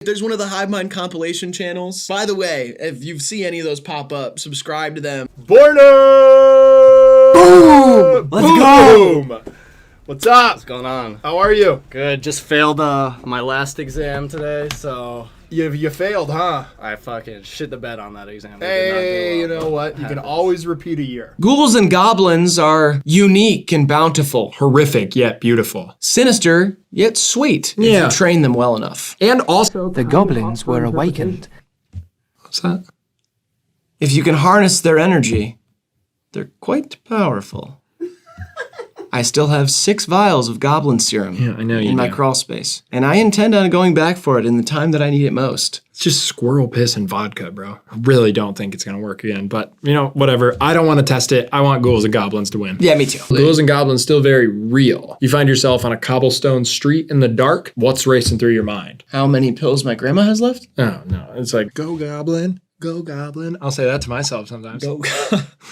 There's one of the Hivemind compilation channels. By the way, if you see any of those pop up, subscribe to them. Boom! Let's go! What's up? What's going on? How are you? Good. Just failed my last exam today, so You failed, huh? I fucking shit the bed on that exam. Hey, you know what? You can always repeat a year. Ghouls and goblins are unique and bountiful, horrific yet beautiful, sinister yet sweet if you train them well enough. And also, The goblins were awakened. What's that? If you can harness their energy, they're quite powerful. I still have 6 vials of goblin serum in my crawl space, and I intend on going back for it in the time that I need it most. It's just squirrel piss and vodka, bro. I really don't think it's gonna work again, but whatever. I don't want to test it. I want ghouls and goblins to win. Yeah, me too. Ghouls and goblins still very real. You find yourself on a cobblestone street in the dark. What's racing through your mind? How many pills my grandma has left? Oh no, it's like go goblin. Go goblin. I'll say that to myself sometimes. Go.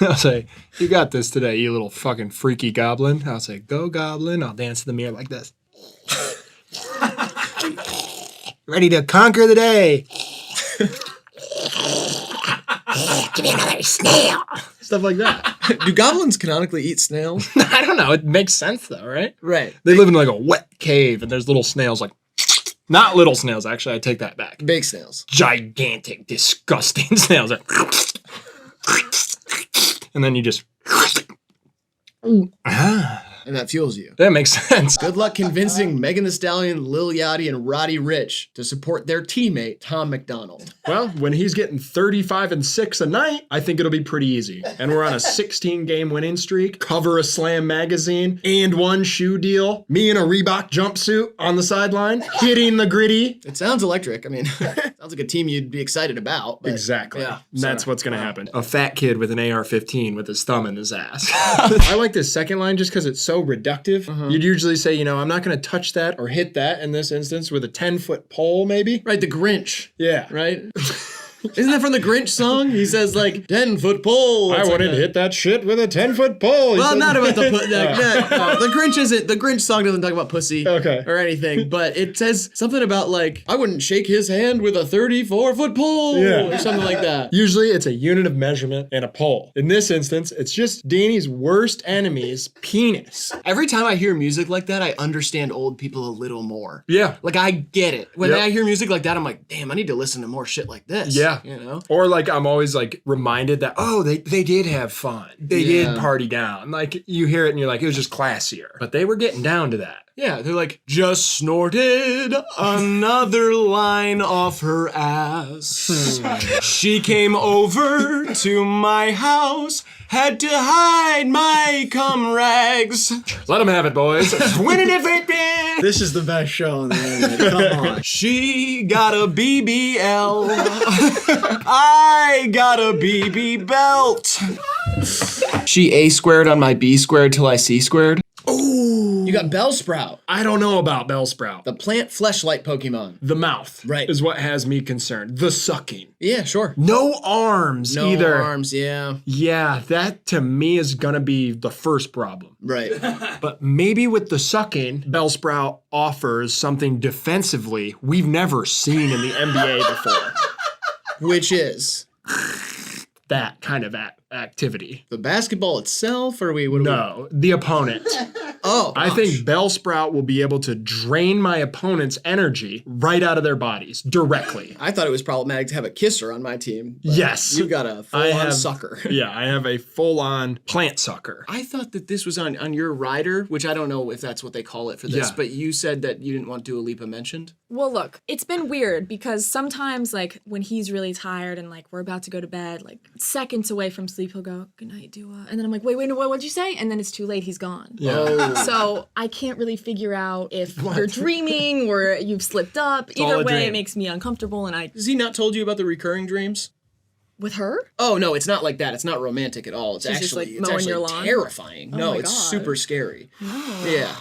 I'll say, you got this today, you little fucking freaky goblin. I'll say, go goblin. I'll dance to the mirror like this. Ready to conquer the day. Give me another snail. Stuff like that. Do goblins canonically eat snails? I don't know. It makes sense though, right? Right. They live in like a wet cave and there's little snails like, not little snails, actually. I take that back. Big snails. Gigantic, disgusting snails. And then you just... And that fuels you. That makes sense. Good luck convincing Megan Thee Stallion, Lil Yachty, and Roddy Ricch to support their teammate, Tom McDonald. Well, when he's getting 35 and 6 a night, I think it'll be pretty easy. And we're on a 16-game winning streak, cover a Slam magazine, and 1 shoe deal. Me in a Reebok jumpsuit on the sideline, hitting the gritty. It sounds electric. I mean, sounds like a team you'd be excited about. But Exactly. Yeah, That's so, what's going to happen. A fat kid with an AR-15 with his thumb in his ass. I like this second line just because it's so reductive. You'd usually say, I'm not going to touch that or hit that in this instance with a 10-foot pole, maybe. Right, the Grinch. Yeah. Right? Isn't that from the Grinch song? He says, 10-foot pole. I wouldn't hit that shit with a 10-foot pole. Well, not about the no, the Grinch isn't. The Grinch song doesn't talk about pussy or anything, but it says something about I wouldn't shake his hand with a 34-foot pole or something like that. Usually it's a unit of measurement and a pole. In this instance, it's just Danny's worst enemy's penis. Every time I hear music like that, I understand old people a little more. Yeah. I get it. When I hear music like that, I'm like, damn, I need to listen to more shit like this. Yeah. Or I'm always reminded that, they did have fun. They did party down. You hear it and you're like, it was just classier. But they were getting down to that. Yeah, they're just snorted another line off her ass. She came over to my house, had to hide my cum rags. Let them have it, boys. Winning everything. this is the best show on the internet. Come on. She got a BBL. I got a BB belt. She A squared on my B squared till I C squared. Ooh. You got Bellsprout. I don't know about Bellsprout. The plant fleshlight Pokemon. The mouth is what has me concerned. The sucking. Yeah, sure. No arms either. No arms, yeah. Yeah, that to me is gonna be the first problem. Right. But maybe with the sucking, Bellsprout offers something defensively we've never seen in the NBA before. Which is? That kind of activity. The basketball itself, or the opponent. I think Bellsprout will be able to drain my opponent's energy right out of their bodies directly. I thought it was problematic to have a kisser on my team. Yes. You've got a full-on sucker. Yeah, I have a full-on plant sucker. I thought that this was on your rider, which I don't know if that's what they call it for this, but you said that you didn't want Dua Lipa mentioned. Well, look, it's been weird because sometimes, when he's really tired and, we're about to go to bed, seconds away from sleep, he'll go, "Good night, Dua." And then I'm like, wait, what'd you say? And then it's too late, he's gone. Yeah. So I can't really figure out if you're dreaming or you've slipped up. Either way, it makes me uncomfortable, and Has he not told you about the recurring dreams? With her? Oh, no, it's not like that. It's not romantic at all. It's She's actually, just, mowing your lawn? Terrifying. Oh no, my it's God. super scary. No. Yeah.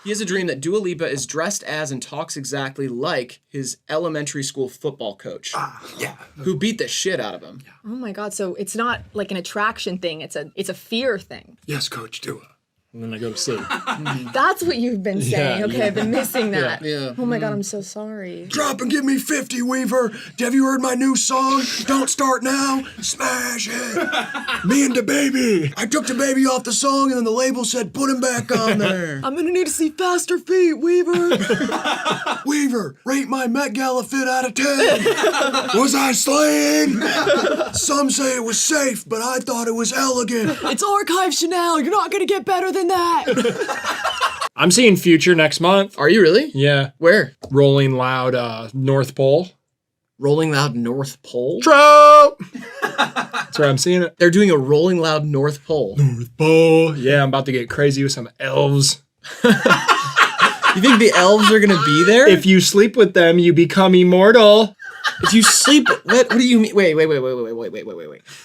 He has a dream that Dua Lipa is dressed as and talks exactly like his elementary school football coach. Who beat the shit out of him. Oh my God, so it's not an attraction thing, it's a fear thing. Yes, Coach Dua. and then I go to sleep. That's what you've been saying. Yeah, Okay, I've been missing that. Yeah. Oh my god, I'm so sorry. Drop and give me 50, Weaver. Have you heard my new song? Don't start now. Smash it. Me and the baby. I took the baby off the song and then the label said put him back on there. I'm gonna need to see faster feet, Weaver. Weaver, rate my Met Gala fit out of 10. Was I slaying? Some say it was safe, but I thought it was elegant. It's Archive Chanel. You're not gonna get better than that. I'm seeing Future next month. Are you really? Yeah. Where? Rolling Loud, North Pole. Rolling Loud North Pole? Trope! That's where I'm seeing it. They're doing a Rolling Loud North Pole. Oh, yeah, I'm about to get crazy with some elves. You think the elves are gonna be there? If you sleep with them, you become immortal. If you sleep, what do you mean? Wait.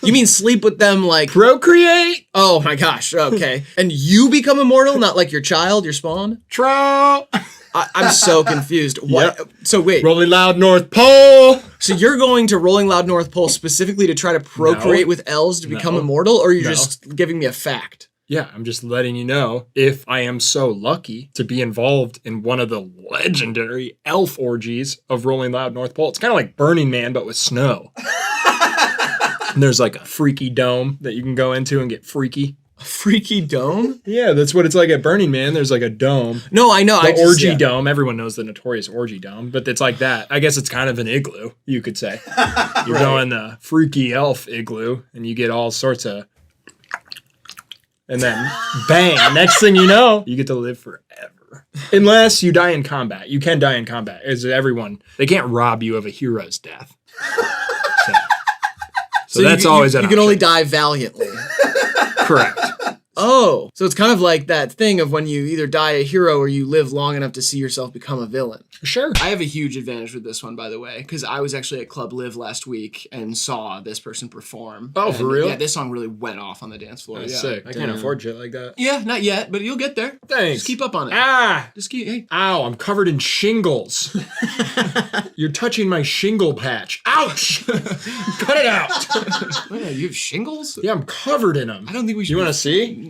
You mean sleep with them like? Procreate. Oh my gosh. Okay. And you become immortal, not like your child, your spawn. Trope. I'm so confused. What? Yep. So wait. Rolling Loud North Pole. So you're going to Rolling Loud North Pole specifically to try to procreate with elves to become immortal, or you're just giving me a fact? Yeah, I'm just letting you know if I am so lucky to be involved in one of the legendary elf orgies of Rolling Loud North Pole. It's kind of like Burning Man, but with snow. And there's like a freaky dome that you can go into and get freaky. A freaky dome? Yeah, that's what it's like at Burning Man. There's like a dome. No, I know. The orgy dome. Everyone knows the notorious orgy dome, but it's like that. I guess it's kind of an igloo, you could say. You go in the freaky elf igloo and you get all sorts of... And then, bang, next thing you know, you get to live forever. Unless you die in combat. You can die in combat. As everyone, they can't rob you of a hero's death. So that's always an You can only option. die valiantly. Correct. Oh, so it's kind of like that thing of when you either die a hero or you live long enough to see yourself become a villain. Sure. I have a huge advantage with this one, by the way, because I was actually at Club Live last week and saw this person perform. Oh, And, for real? Yeah, this song really went off on the dance floor. That's Yeah. sick. I can't afford shit like that. Yeah, not yet, but you'll get there. Thanks. Just keep up on it. Ah! Just keep. Hey, Ow, I'm covered in shingles. You're touching my shingle patch. Ouch! Cut it out. oh, you have shingles? Yeah, I'm covered in them. I don't think we should. You want to see?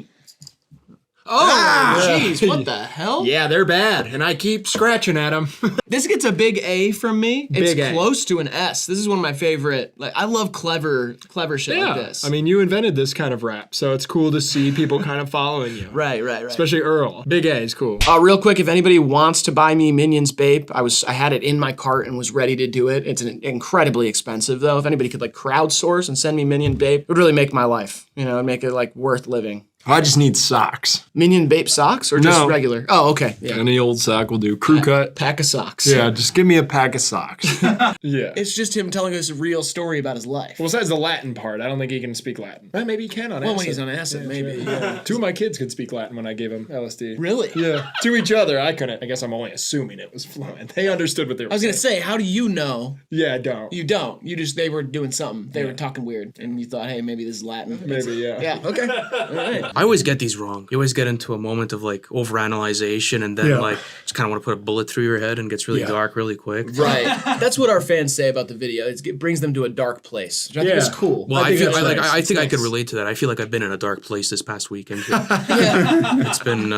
Oh, jeez, what the hell? Yeah, they're bad, and I keep scratching at them. This gets a big A from me. Big It's A. close to an S. This is one of my favorite. Like, I love clever shit like this. I mean, you invented this kind of rap, so it's cool to see people kind of following you. right. Especially Earl. Big A is cool. Real quick, if anybody wants to buy me Minions Bape, I had it in my cart and was ready to do it. It's incredibly expensive though. If anybody could like crowdsource and send me Minion Bape, it would really make my life. You know, it'd make it like worth living. I just need socks. Minion Bape socks or just No. regular? Oh, okay. Yeah. Any old sock will do. Crew cut. Pack of socks. Yeah, just give me a pack of socks. Yeah. It's just him telling us a real story about his life. Well, besides the Latin part, I don't think he can speak Latin. Well, maybe he can on acid. Well, when he's on acid, maybe. Yeah. Two of my kids could speak Latin when I gave them LSD. Really? Yeah. To each other, I couldn't. I guess I'm only assuming it was fluent. They understood what they were I was gonna saying. say, how do you know? Yeah, I don't. You don't. They were doing something. They were talking weird, and you thought, hey, maybe this is Latin. Maybe, yeah. Yeah. Okay. All right. I always get these wrong. You always get into a moment of like overanalyzation and then like just kind of want to put a bullet through your head and gets really dark really quick. Right. That's what our fans say about the video. It brings them to a dark place, which I think is cool. Well, I think feel that's like nice. I think I It's could nice. relate to that. I feel like I've been in a dark place this past weekend. Yeah. It's been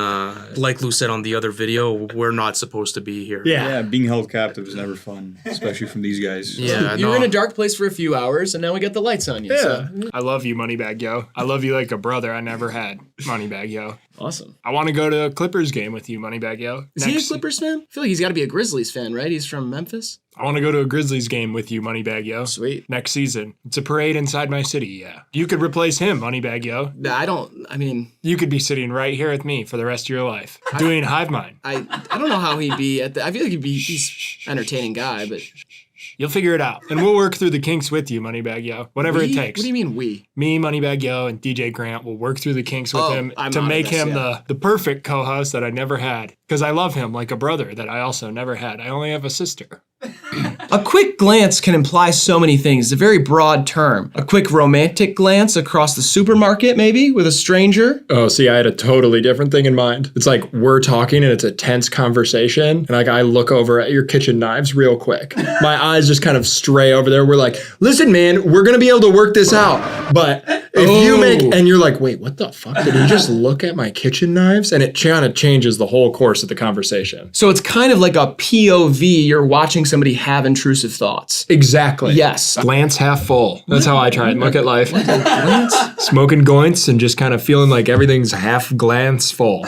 like Lou said on the other video, we're not supposed to be here. Yeah, being held captive is never fun, especially from these guys. Yeah, You were no. in a dark place for a few hours, and now we got the lights on you. Yeah. So. I love you, Moneybag Yo. I love you like a brother I never had, Moneybag Yo. Awesome. I want to go to a Clippers game with you, Moneybag Yo. Is he a Clippers fan? I feel like he's got to be a Grizzlies fan, right? He's from Memphis. I want to go to a Grizzlies game with you, Moneybag Yo. Sweet. Next season. It's a parade inside my city, yeah. You could replace him, Moneybag Yo. I mean, You could be sitting right here with me for the rest of your life, doing Hivemind. I don't know how he'd be at the. I feel like he's an entertaining guy, but You'll figure it out. And we'll work through the kinks with you, Moneybag Yo. Whatever it takes. What do you mean we? Me, Moneybag Yo, and DJ Grant will work through the kinks with him I'm to out of make this, him yeah. the perfect co-host that I never had. Because I love him like a brother that I also never had. I only have a sister. A quick glance can imply so many things. It's a very broad term. A quick romantic glance across the supermarket, maybe, with a stranger. Oh, see, I had a totally different thing in mind. It's like we're talking and it's a tense conversation. And like I look over at your kitchen knives real quick. My eyes just kind of stray over there. We're like, listen, man, we're going to be able to work this out. But If you make, and you're like, wait, what the fuck? Did he just look at my kitchen knives? And it kind of changes the whole course of the conversation. So it's kind of like a POV. You're watching somebody have intrusive thoughts. Exactly. Yes. Glance half full. That's how I try and look at life. Smoking joints and just kind of feeling like everything's half glance full.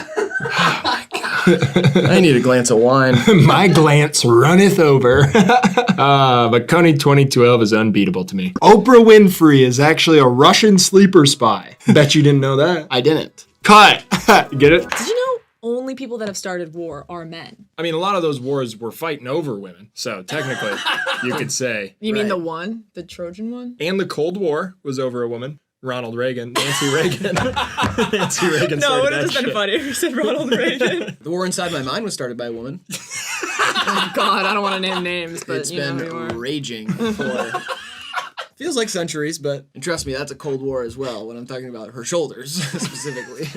I need a glance of wine. My glance runneth over. But Coney 2012 is unbeatable to me. Oprah Winfrey is actually a Russian sleeper spy. Bet you didn't know that. I didn't. Cut. Get it? Did you know only people that have started war are men? I mean, a lot of those wars were fighting over women. So technically, you could say. You mean the Trojan one? And the Cold War was over a woman. Ronald Reagan, Nancy Reagan. Nancy Reagan. No, it would started have just that been shit. funny if you said Ronald Reagan. The war inside my mind was started by a woman. Oh God, I don't want to name names, but It's you know been who you are. raging for feels like centuries, but and trust me, that's a Cold War as well when I'm talking about her shoulders specifically.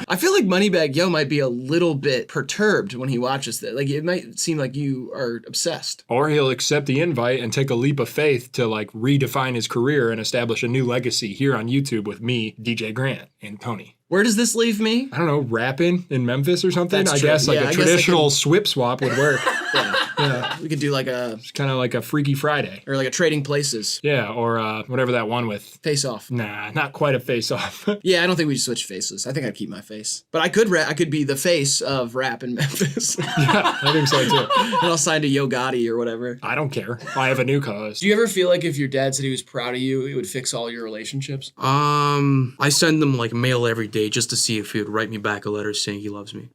I feel like Moneybag Yo might be a little bit perturbed when he watches this. Like it might seem like you are obsessed. Or he'll accept the invite and take a leap of faith to like redefine his career and establish a new legacy here on YouTube with me, DJ Grant, and Tony. Where does this leave me? I don't know, rapping in Memphis or something? That's I true. guess like Yeah, a I guess I traditional swip swap would work. Yeah. We could do like a It's kind of like a Freaky Friday. or like a Trading Places Yeah, or whatever that one with. face off. Nah, not quite a face off. Yeah, I don't think we should switch faces. I think I'd keep my face. But I could be the face of rap in Memphis. Yeah, I think so too. And I'll sign to Yo Gotti or whatever. I don't care. I have a new co-host. Do you ever feel like if your dad said he was proud of you, it would fix all your relationships? I send him like mail every day just to see if he would write me back a letter saying he loves me.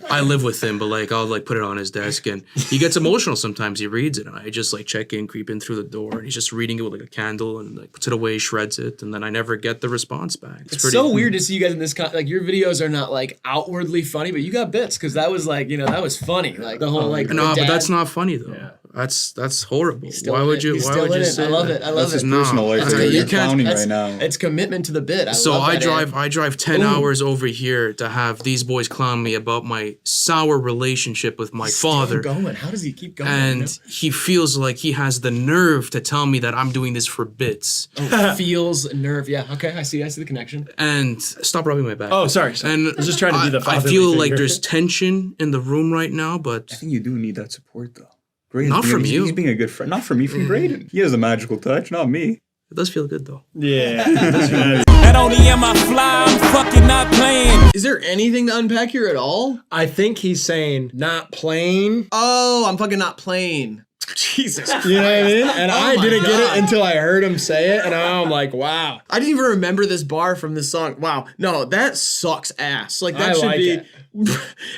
I live with him, but like I'll like put it on his desk and he gets emotional sometimes. He reads it and I just like check in, creep in through the door and he's just reading it with like a candle and like puts it away, shreds it, and then I never get the response back. It's so weird to see you guys in this like your videos are not like outwardly funny, but you got bits because that was like, that was funny. Like the whole like No, dad- but that's not funny though. Yeah. That's horrible. Still Why in would it. you? He's Why still would in you it. say I love that? it. I love That's his it. personal life. That's Right? okay. You're You can't- clowning that's- right now. It's commitment to the bit. I So love I that, drive 10 hours over here to have these boys clown me about my sour relationship with my father. Still going. How does he keep going? And he feels like he has the nerve to tell me that I'm doing this for bits. Feels nerve. Yeah. Okay. I see the connection. And stop rubbing my back. Oh, sorry. And I was just trying to be the I fatherly feel like figure. there's tension in the room right now, but I think you do need that support though. Braden's Not being- from you. He's being a good friend. Not from me, from Braden. He has a magical touch, not me. it does feel good though. Yeah. Not only am I fly, I'm fucking not playing. Is there anything to unpack here at all? I think he's saying not playing. Oh, I'm fucking not playing. Jesus. You know what I mean? And I my didn't get God. it until I heard him say it, and I'm like, wow. I didn't even remember this bar from this song. Wow. No, that sucks ass. Like that I should like be. it.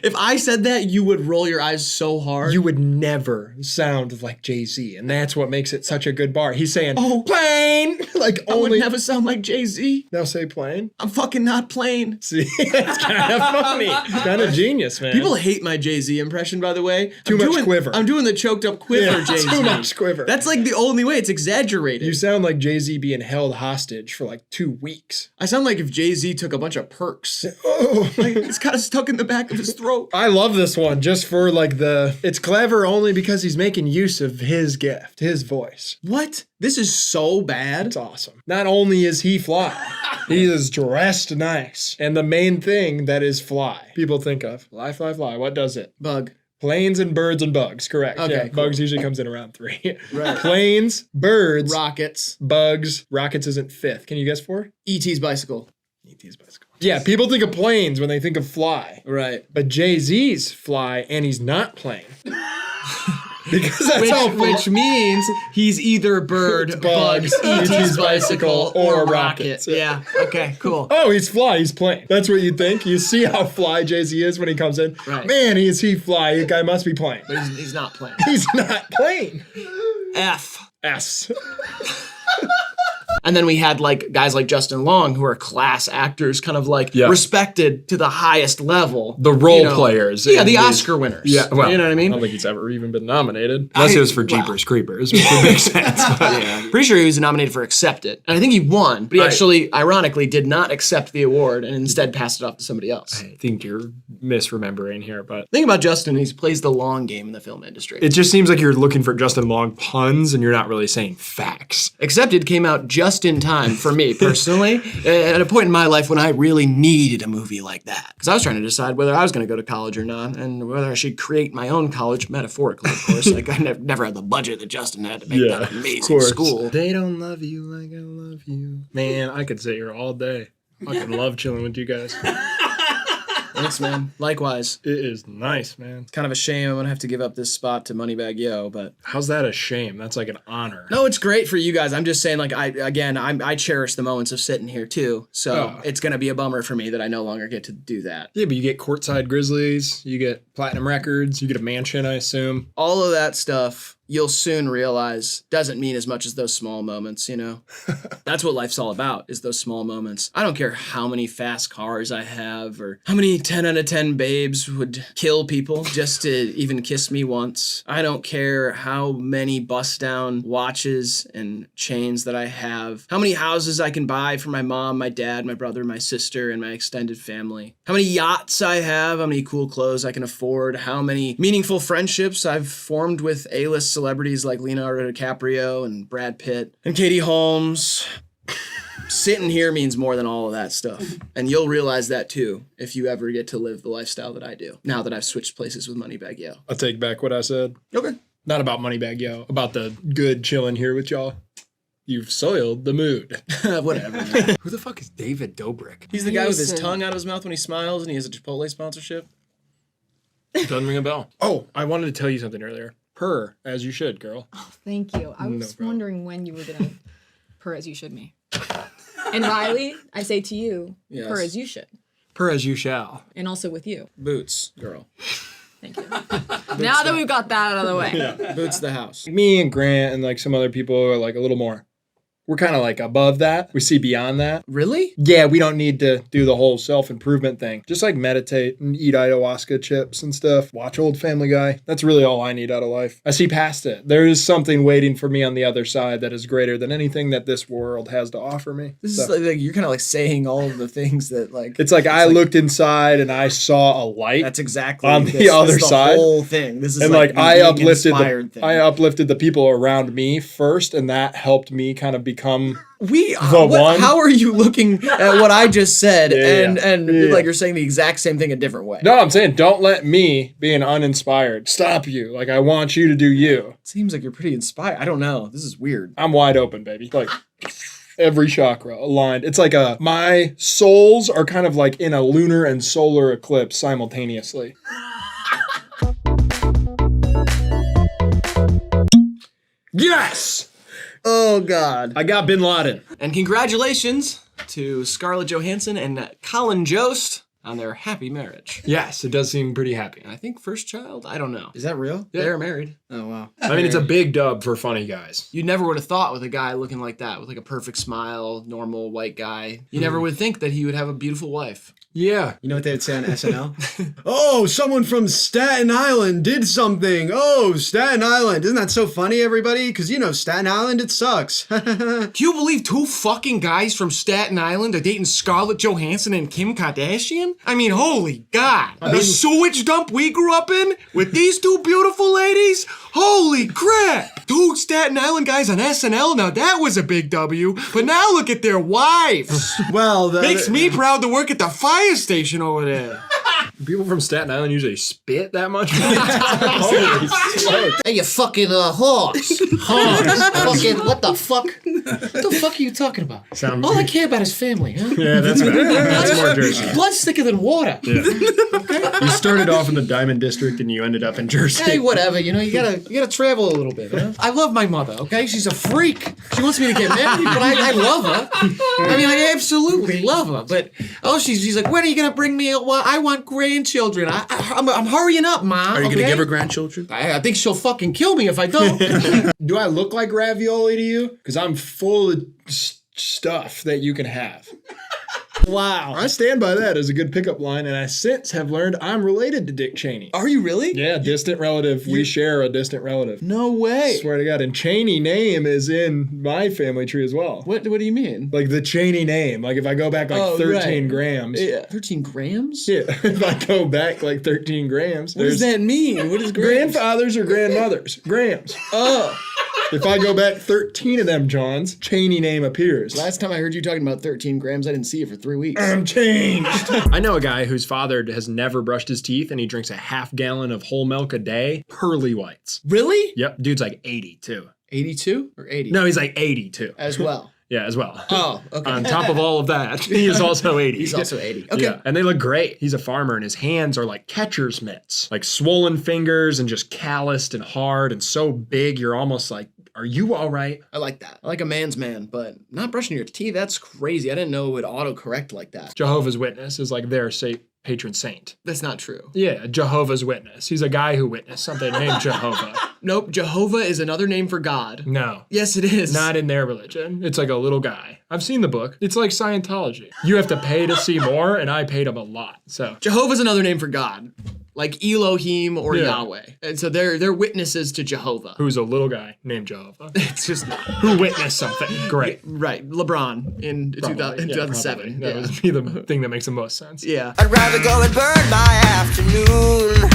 If I said that, you would roll your eyes so hard. You would never sound like Jay-Z, and that's what makes it such a good bar. He's saying, Oh. plane! Like I would only. never sound like Jay-Z. Now say plane. I'm fucking not playing. See, it's kind of funny. It's kind of genius, man. People hate my Jay-Z impression, by the way. Too much quiver. I'm doing the choked up quiver, Yeah, Jay-Z. too much quiver. That's like the only way. It's exaggerated. You sound like Jay-Z being held hostage for like 2 weeks. I sound like if Jay-Z took a bunch of perks. Oh. Like, it's kind of stuck in the back of his throat. I love this one just for like it's clever only because he's making use of his gift, his voice. What? This is so bad. It's awesome. Not only is he fly, he is dressed nice. And the main thing that is fly, people think of fly, fly, fly. What does it? Bug. Planes and birds and bugs, correct. Okay, Yeah, cool. bugs usually comes in around 3. Right. Planes, birds, Rockets. bugs, rockets isn't 5th. Can you guess 4? E.T.'s bicycle. E.T.'s bicycle. Yeah, people think of planes when they think of fly. Right. But Jay-Z's fly and he's not playing. Because that's how Which means he's either bird, bugs, E.T.'s bicycle, or rocket. Yeah. Okay, cool. Oh, he's fly, he's playing. That's what you think. You see how fly Jay-Z is when he comes in. Right. Man, he fly. The guy must be playing. But he's not playing. He's not playing. F. S. And then we had like guys like Justin Long who are class actors, kind of like Yeah. respected to the highest level. The role players Yeah, in the these- Oscar winners. Yeah, well, you know what I mean? I don't think he's ever even been nominated. Unless it was for Jeepers Creepers, which would make sense. But yeah. Pretty sure he was nominated for Accept It. And I think he won, but he actually, ironically, did not accept the award and instead passed it off to somebody else. I think you're misremembering here, but The thing about Justin, he plays the long game in the film industry. it just seems like you're looking for Justin Long puns and you're not really saying facts. Accepted came out just just in time for me personally at a point in my life when I really needed a movie like that. Because I was trying to decide whether I was going to go to college or not, and whether I should create my own college, metaphorically, of course. Like I never had the budget that Justin had to make that amazing school. They don't love you like I love you. Man, I could sit here all day. I fucking love chilling with you guys. Thanks, man. Likewise. It is nice, man. It's kind of a shame I'm gonna have to give up this spot to Moneybag Yo, but how's that a shame? That's like an honor. no, it's great for you guys. I'm just saying, like, I cherish the moments of sitting here too. So it's gonna be a bummer for me that I no longer get to do that. Yeah, but you get courtside Grizzlies, you get platinum records, you get a mansion, I assume. All of that stuff, you'll soon realize doesn't mean as much as those small moments, you know? That's what life's all about, is those small moments. I don't care how many fast cars I have or how many 10 out of 10 babes would kill people just to even kiss me once. I don't care how many bust-down watches and chains that I have, how many houses I can buy for my mom, my dad, my brother, my sister, and my extended family, how many yachts I have, how many cool clothes I can afford, how many meaningful friendships I've formed with A-list celebrities like Leonardo DiCaprio and Brad Pitt and Katie Holmes. Sitting here means more than all of that stuff. And you'll realize that too if you ever get to live the lifestyle that I do, now that I've switched places with Moneybag Yo. I'll take back what I said. Okay. Not about Moneybag Yo, about the good chilling here with y'all. You've soiled the mood. Whatever. Man. Who the fuck is David Dobrik? He's the guy with his tongue out of his mouth when he smiles and he has a Chipotle sponsorship. Doesn't ring a bell. Oh, I wanted to tell you something earlier. Purr, as you should, girl. Oh, thank you. I was problem. wondering when you were gonna purr as you should me. And Riley, I say to you, Yes. purr as you should. Purr as you shall. And also with you. Boots, girl. Thank you. Now that we've got that out of the way. Yeah. Boots the house. Me and Grant and like some other people are like a little more. We're kind of like above that. We see beyond that. Really? Yeah, we don't need to do the whole self-improvement thing. Just like meditate and eat ayahuasca chips and stuff. Watch old Family Guy. That's really all I need out of life. I see past it. There is something waiting for me on the other side that is greater than anything that this world has to offer me. This is like you're kind of like saying all of the things that like. It's like I looked inside and I saw a light. That's exactly on the other side. The whole thing. This is and like I uplifted thing. I uplifted the people around me first, and that helped me kind of become one. How are you looking at what I just said and like you're saying the exact same thing a different way? No, I'm saying don't let me, being uninspired, stop you. Like I want you to do you. Seems like you're pretty inspired. I don't know. This is weird. I'm wide open, baby. Like every chakra aligned. It's like my souls are kind of like in a lunar and solar eclipse simultaneously. Yes! Oh, God. I got Bin Laden. And congratulations to Scarlett Johansson and Colin Jost on their happy marriage. Yes, it does seem pretty happy. And I think first child? I don't know. Is that real? Yeah. They're married. Oh, wow. I mean, it's a big dub for funny guys. You never would have thought with a guy looking like that, with like a perfect smile, normal white guy. You never would think that he would have a beautiful wife. Yeah. You know what they would say on SNL? Oh, someone from Staten Island did something. Oh, Staten Island. Isn't that so funny, everybody? Because, you know, Staten Island, it sucks. Do you believe 2 fucking guys from Staten Island are dating Scarlett Johansson and Kim Kardashian? I mean, holy God. The sewage dump we grew up in with these 2 beautiful ladies? Holy crap. 2 Staten Island guys on SNL. Now that was a big W. But now look at their wives. Well, Makes me proud to work at the fire station over there. People from Staten Island usually spit that much. Holy smokes. Hey, you fucking horse. Fucking, what the fuck? What the fuck are you talking about? All I care about is family, huh? Yeah, that's better. That's more Jersey. Blood's thicker than water. Yeah. You started off in the Diamond District and you ended up in Jersey. Hey, whatever, you know, you gotta travel a little bit, huh? I love my mother, okay? She's a freak. She wants me to get married, but I love her. I mean, I absolutely love her, but she's like, when are you gonna bring me? I want grandchildren. I'm hurrying up, Mom. Are you gonna give her grandchildren? I think she'll fucking kill me if I don't. Do I look like ravioli to you? Because I'm full of stuff that you can have. Wow. I stand by that as a good pickup line, and I since have learned I'm related to Dick Cheney. Are you really? Yeah, distant relative. We share a distant relative. No way. Swear to God. And Cheney name is in my family tree as well. What do you mean? Like the Cheney name. Like if I go back like 13 grams. Yeah. 13 grams? Yeah, if I go back like 13 grams. What does that mean? What is grams? Grandfathers or grandmothers? Grams. Oh. If I go back 13 of them Johns, Cheney name appears. Last time I heard you talking about 13 grams, I didn't see you for 3 weeks. I'm changed. I know a guy whose father has never brushed his teeth and he drinks a half gallon of whole milk a day, pearly whites. Really? Yep, dude's like 80 too. 82 or 80? No, he's like 82. As well. Yeah, as well. Oh, okay. On top of all of that, he is also 80. He's also 80. Okay. Yeah, and they look great. He's a farmer and his hands are like catcher's mitts. Like swollen fingers and just calloused and hard and so big you're almost like, are you all right? I like that. I like a man's man, but not brushing your teeth, that's crazy. I didn't know it would autocorrect like that. Jehovah's Witness is like their patron saint. That's not true. Yeah, Jehovah's Witness. He's a guy who witnessed something named Jehovah. Nope, Jehovah is another name for God. No. Yes, it is. Not in their religion. It's like a little guy. I've seen the book. It's like Scientology. You have to pay to see more, and I paid him a lot. So Jehovah's another name for God, like Elohim or Yeah. Yahweh. And so they're witnesses to Jehovah. who's a little guy named Jehovah It's just not. who witnessed something. Great. Right, LeBron in, Probably. 2007. Probably. That would be the thing that makes the most sense. Yeah. I'd rather go and burn my afternoon.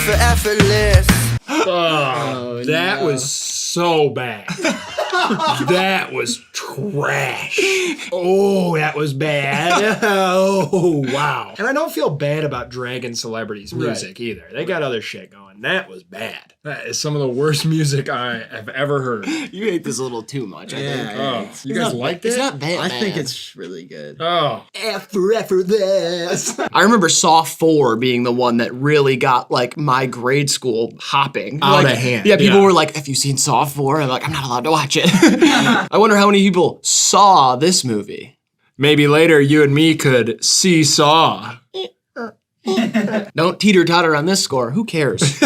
Effortless. Oh, that was so bad. That was trash. Oh, that was bad. Oh, wow. And I don't feel bad about dragging celebrities' music either. They got other shit going. That was bad. That is some of the worst music I have ever heard. You hate this a little too much, I think. Oh, you guys liked it? It's not bad. I think it's really good. Oh. effortless. I remember Saw 4 being the one that really got like my grade school hopping. Out Like, of hand. Yeah, people Yeah. were like, have you seen Saw 4? I'm like, I'm not allowed to watch it. I wonder how many people saw this movie. Maybe later you and me could seesaw. Don't teeter-totter on this score. Who cares?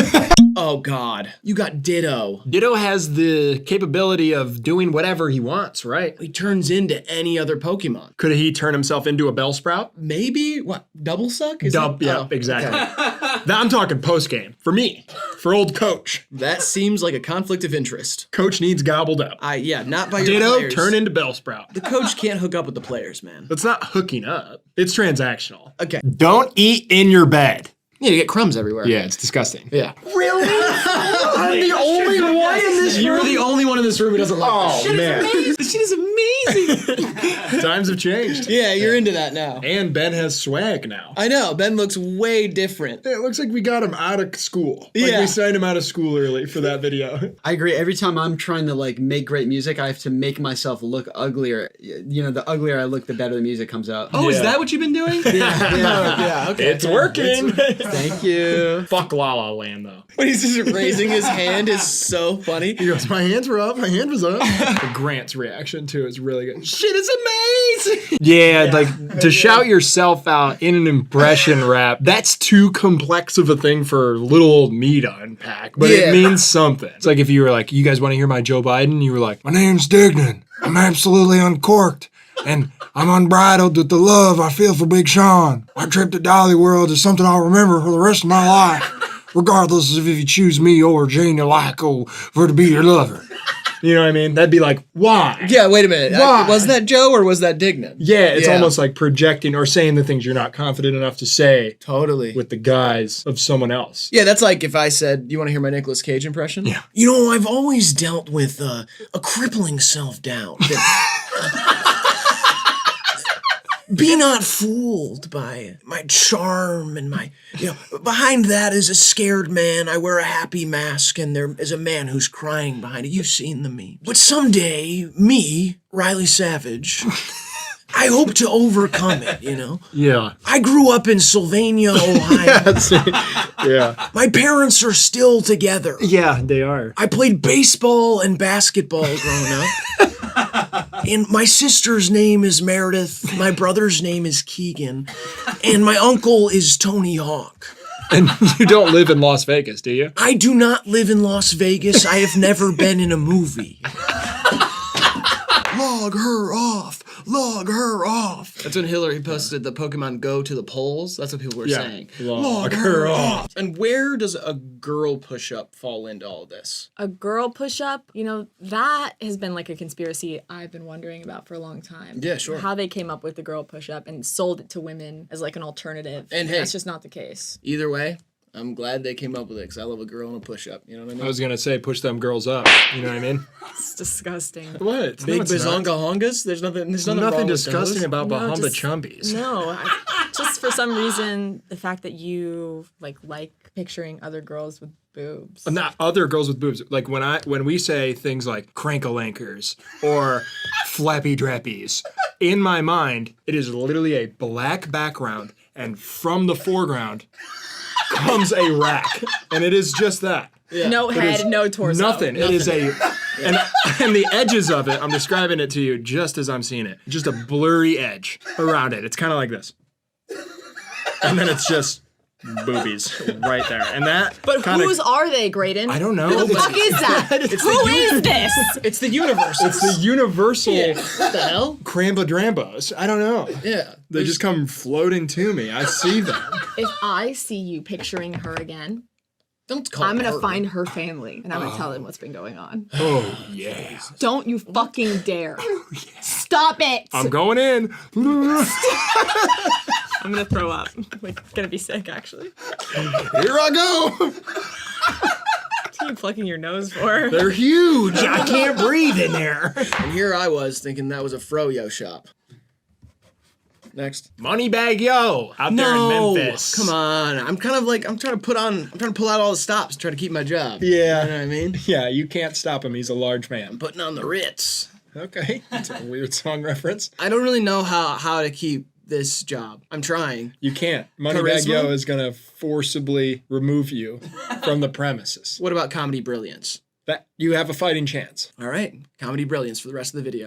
Oh, God. You got Ditto. Ditto has the capability of doing whatever he wants, right? He turns into any other Pokemon. Could he turn himself into a Bellsprout? Maybe? What? Double Suck? Is Dub, it? yeah, Oh, exactly. okay. I'm talking post-game. For me. For old Coach. That seems like a conflict of interest. Coach needs gobbled up. Yeah, not by your Ditto, players. turn into Bellsprout. The coach can't hook up with the players, man. That's not hooking up. It's transactional. Okay. Don't eat in your bed. Yeah, you get crumbs everywhere. Yeah, it's disgusting. Yeah. Really? I'm the only one in this room. You're the only one in this room who doesn't like that. Oh, man. This shit is amazing. Times have changed. Yeah, you're into that now. And Ben has swag now. I know. Ben looks way different. It looks like we got him out of school. Like Yeah. we signed him out of school early for that video. I agree. Every time I'm trying to like make great music, I have to make myself look uglier. You know, the uglier I look, the better the music comes out. Oh, is Yeah. that what you've been doing? Yeah. Okay. It's working. Thank you. Fuck La La Land though. When he's just raising his hand is so funny. He goes, my hands were up, my hand was up. Grant's reaction too is really good. Shit is amazing. Yeah, like to shout yourself out in an impression rap, that's too complex of a thing for little old me to unpack, but Yeah. it means something. It's like if you were like, you guys want to hear my Joe Biden? You were like, my name's Dignan. I'm absolutely uncorked. And I'm unbridled with the love I feel for Big Sean. My trip to Dolly World is something I'll remember for the rest of my life, regardless of if you choose me or Jane Laco for to be your lover. You know what I mean? That'd be like, why? Yeah, wait a minute. Why? Was that Joe or was that Dignan? Yeah, it's Yeah. almost like projecting or saying the things you're not confident enough to say Totally. with the guise of someone else. Yeah, that's like if I said, you want to hear my Nicolas Cage impression? Yeah. You know, I've always dealt with a crippling self-doubt. Be not fooled by my charm and my, behind that is a scared man. I wear a happy mask and there is a man who's crying behind it. You've seen the meme. But someday, me, Riley Savage, I hope to overcome it, Yeah. I grew up in Sylvania, Ohio. Yeah. My parents are still together. Yeah, they are. I played baseball and basketball growing up. And my sister's name is Meredith. My brother's name is Keegan. And my uncle is Tony Hawk. And you don't live in Las Vegas, do you? I do not live in Las Vegas. I have never been in a movie. Log her off. Log her off. That's when Hillary posted the Pokemon Go to the polls. That's what people were saying. Log her off. And where does a girl push-up fall into all this? A girl push-up, that has been like a conspiracy I've been wondering about for a long time. Yeah, sure. How they came up with the girl push-up and sold it to women as like an alternative. And hey- that's just not the case. Either way, I'm glad they came up with it because I love a girl and a push-up. You know what I mean? I was gonna say push them girls up. You know what I mean? It's disgusting. What? Big No, it's not. bazonga hongas. There's nothing. There's nothing, Nothing wrong disgusting with those. about No, Bahamba just- Chumbies. No, just for some reason, the fact that you like picturing other girls with boobs. Not other girls with boobs. Like when we say things like crankle-ankers or flappy drappies, in my mind, it is literally a black background, and from the foreground comes a rack, and it is just that. No head, no torso. Nothing. It is and the edges of it, I'm describing it to you just as I'm seeing it. Just a blurry edge around it. It's kind of like this. And then it's just boobies right there. And that But kinda, whose are they, Graydon? I don't know. Who the fuck is that? Who is this? It's the universe. It's the universal What the hell? Cramba-drambos. I don't know. Yeah. They just come floating to me. I see them. If I see you picturing her again, Don't call I'm gonna her. find her family and I'm gonna tell them what's been going on. Oh, yeah. Don't you fucking dare. Stop it. I'm going in. I'm gonna throw up. Like, gonna be sick, actually. Here I go. What are you plucking your nose for? They're huge. I can't breathe in there. And here I was thinking that was a froyo shop. Next. Moneybag Yo out there in Memphis. Come on. I'm trying to pull out all the stops, try to keep my job. Yeah. You know what I mean? Yeah, you can't stop him. He's a large man. Putting on the Ritz. Okay. That's a weird song reference. I don't really know how to keep this job. I'm trying. You can't. Moneybag Charisma? Yo is going to forcibly remove you from the premises. What about comedy brilliance? That you have a fighting chance. All right. Comedy brilliance for the rest of the video.